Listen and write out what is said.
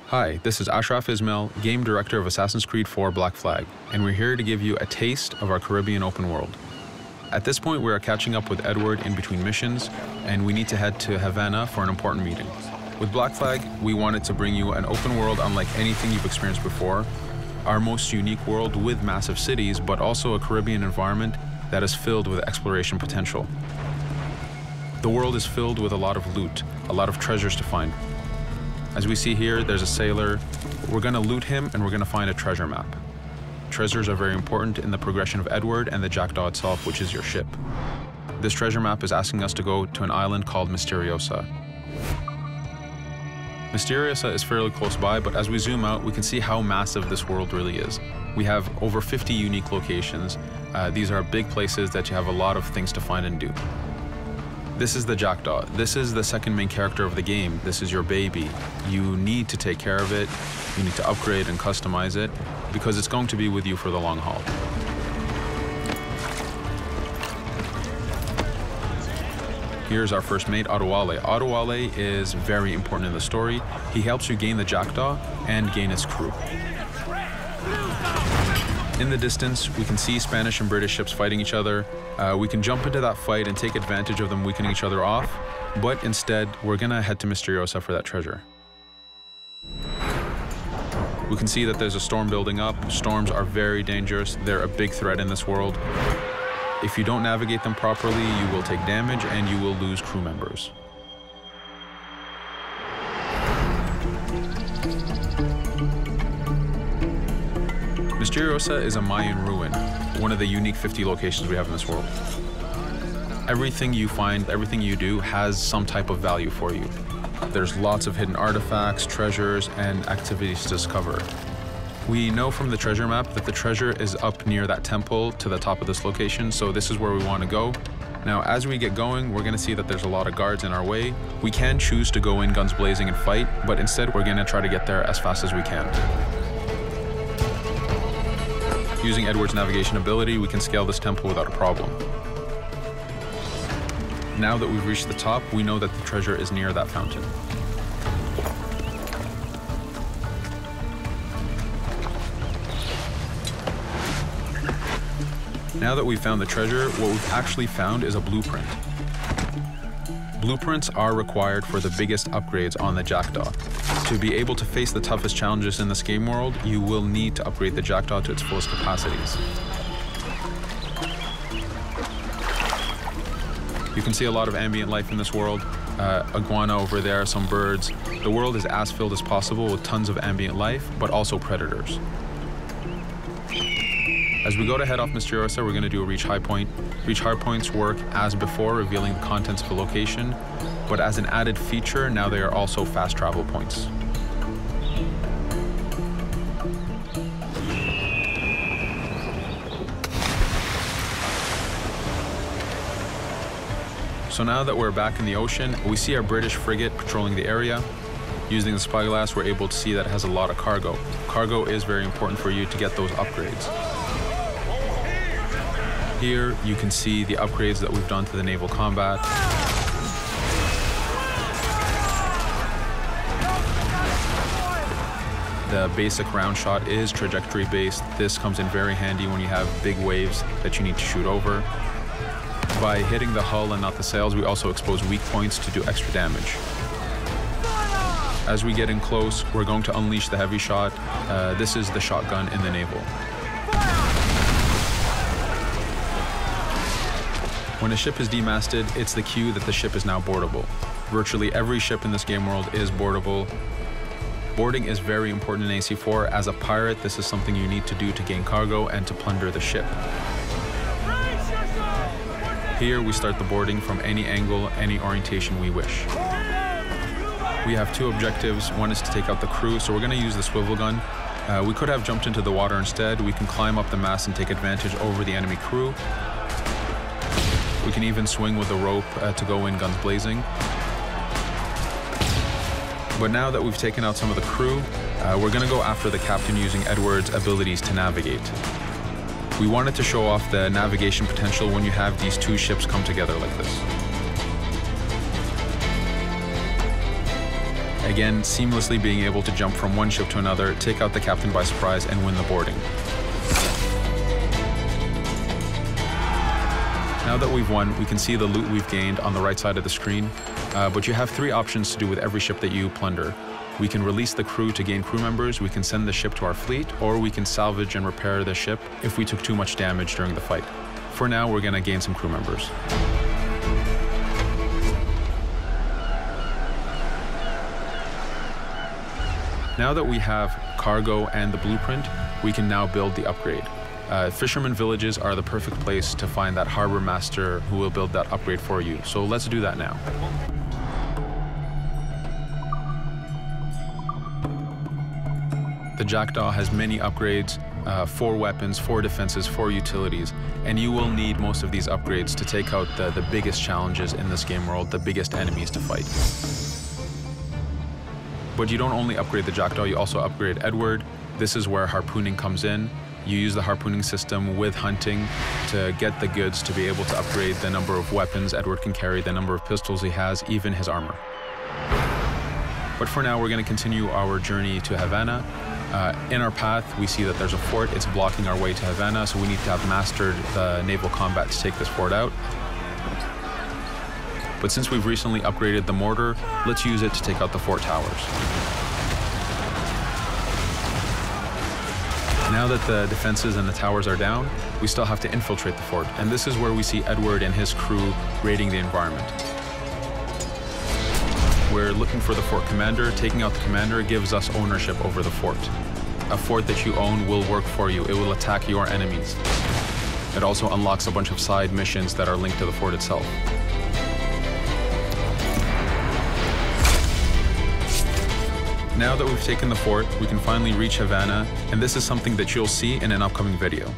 Hi, this is Ashraf Ismail, Game Director of Assassin's Creed 4 Black Flag, and we're here to give you a taste of our Caribbean open world. At this point, we are catching up with Edward in between missions, and we need to head to Havana for an important meeting. With Black Flag, we wanted to bring you an open world unlike anything you've experienced before, our most unique world with massive cities, but also a Caribbean environment that is filled with exploration potential. The world is filled with a lot of loot, a lot of treasures to find. As we see here, there's a sailor. We're gonna loot him and we're gonna find a treasure map. Treasures are very important in the progression of Edward and the Jackdaw itself, which is your ship. This treasure map is asking us to go to an island called Misteriosa. Misteriosa is fairly close by, but as we zoom out, we can see how massive this world really is. We have over 50 unique locations. These are big places that you have a lot of things to find and do. This is the Jackdaw. This is the second main character of the game. This is your baby. You need to take care of it. You need to upgrade and customize it because it's going to be with you for the long haul. Here's our first mate, Adewale. Adewale is very important in the story. He helps you gain the Jackdaw and gain its crew. In the distance, we can see Spanish and British ships fighting each other. We can jump into that fight and take advantage of them weakening each other off, but instead, we're gonna head to Misteriosa for that treasure. We can see that there's a storm building up. Storms are very dangerous. They're a big threat in this world. If you don't navigate them properly, you will take damage and you will lose crew members. Misteriosa is a Mayan ruin, one of the unique 50 locations we have in this world. Everything you find, everything you do has some type of value for you. There's lots of hidden artifacts, treasures, and activities to discover. We know from the treasure map that the treasure is up near that temple to the top of this location, so this is where we want to go. Now, as we get going, we're going to see that there's a lot of guards in our way. We can choose to go in guns blazing and fight, but instead we're going to try to get there as fast as we can. Using Edward's navigation ability, we can scale this temple without a problem. Now that we've reached the top, we know that the treasure is near that fountain. Now that we've found the treasure, what we've actually found is a blueprint. Blueprints are required for the biggest upgrades on the Jackdaw. To be able to face the toughest challenges in this game world, you will need to upgrade the Jackdaw to its fullest capacities. You can see a lot of ambient life in this world. Iguana over there, some birds. The world is as filled as possible with tons of ambient life, but also predators. As we go to head off Misteriosa, we're going to do a reach high point. Reach high points work as before, revealing the contents of a location, but as an added feature, now they are also fast travel points. So now that we're back in the ocean, we see our British frigate patrolling the area. Using the spyglass, we're able to see that it has a lot of cargo. Cargo is very important for you to get those upgrades. Here, you can see the upgrades that we've done to the naval combat. The basic round shot is trajectory-based. This comes in very handy when you have big waves that you need to shoot over. By hitting the hull and not the sails, we also expose weak points to do extra damage. As we get in close, we're going to unleash the heavy shot. This is the shotgun in the naval. When a ship is demasted, it's the cue that the ship is now boardable. Virtually every ship in this game world is boardable. Boarding is very important in AC4. As a pirate, this is something you need to do to gain cargo and to plunder the ship. Here, we start the boarding from any angle, any orientation we wish. We have two objectives. One is to take out the crew, so we're going to use the swivel gun. We could have jumped into the water instead. We can climb up the mast and take advantage over the enemy crew. We can even swing with the rope to go in guns blazing. But now that we've taken out some of the crew, we're going to go after the captain using Edward's abilities to navigate. We wanted to show off the navigation potential when you have these two ships come together like this. Again, seamlessly being able to jump from one ship to another, take out the captain by surprise, and win the boarding. Now that we've won, we can see the loot we've gained on the right side of the screen, but you have 3 options to do with every ship that you plunder. We can release the crew to gain crew members, we can send the ship to our fleet, or we can salvage and repair the ship if we took too much damage during the fight. For now, we're going to gain some crew members. Now that we have cargo and the blueprint, we can now build the upgrade. Fisherman villages are the perfect place to find that harbor master who will build that upgrade for you. So let's do that now. The Jackdaw has many upgrades, 4 weapons, 4 defenses, 4 utilities, and you will need most of these upgrades to take out the biggest challenges in this game world, the biggest enemies to fight. But you don't only upgrade the Jackdaw, you also upgrade Edward. This is where harpooning comes in. You use the harpooning system with hunting to get the goods to be able to upgrade the number of weapons Edward can carry, the number of pistols he has, even his armor. But for now, we're going to continue our journey to Havana. In our path, we see that there's a fort. It's blocking our way to Havana, so we need to have mastered the naval combat to take this fort out. But since we've recently upgraded the mortar, let's use it to take out the fort towers. Now that the defenses and the towers are down, we still have to infiltrate the fort. And this is where we see Edward and his crew raiding the environment. We're looking for the fort commander. Taking out the commander gives us ownership over the fort. A fort that you own will work for you. It will attack your enemies. It also unlocks a bunch of side missions that are linked to the fort itself. Now that we've taken the fort, we can finally reach Havana, and this is something that you'll see in an upcoming video.